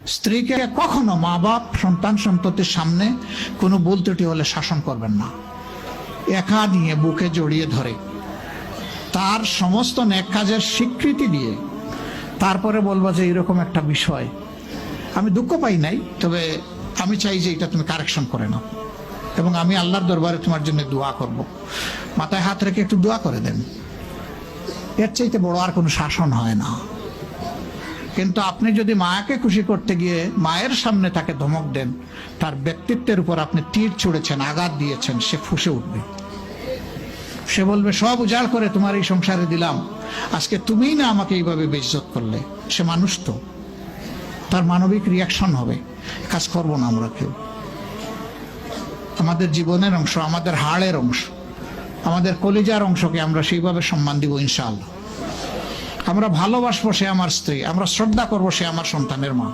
স্ত্রীকে কখনো মা বাপ সন্তান সন্ততির সামনে কোনো ভুল ত্রুটি হলে শাসন করবেন না। একা নিয়ে বুকে জড়িয়ে ধরে তার সমস্ত নেক কাজের স্বীকৃতি দিয়ে তারপরে বলবো যে এরকম একটা বিষয় আমি দুঃখ পাই নাই, তবে আমি চাই যে এটা তুমি কারেকশন করে নাও এবং আমি আল্লাহর দরবারে তোমার জন্য দোয়া করব। মাথায় হাত রেখে একটু দোয়া করে দেন। এর চাইতে বড় আর কোনো শাসন হয় না। কিন্তু আপনি যদি মাকে খুশি করতে গিয়ে মায়ের সামনে তাকে ধমক দেন, তার ব্যক্তিত্বের উপর আপনি তীর ছুঁড়েছেন, আঘাত দিয়েছেন, সে ফুঁসে উঠবে। সে বলবে সব উজাড় করে তোমার এই সংসারে দিলাম, আজকে তুমিই না আমাকে এইভাবে বেইজ্জত করলে। সে মানুষ তো, তার মানবিক রিয়াকশন হবে। কাজ করব না আমরা কেউ। আমাদের জীবনের অংশ, আমাদের হাড়ের অংশ, আমাদের কলিজার অংশকে আমরা সেইভাবে সম্মান দিব ইনশাআল্লাহ। আমরা ভালোবাসবো সে আমার স্ত্রী, আমরা শ্রদ্ধা করবো সে আমার সন্তানের মা।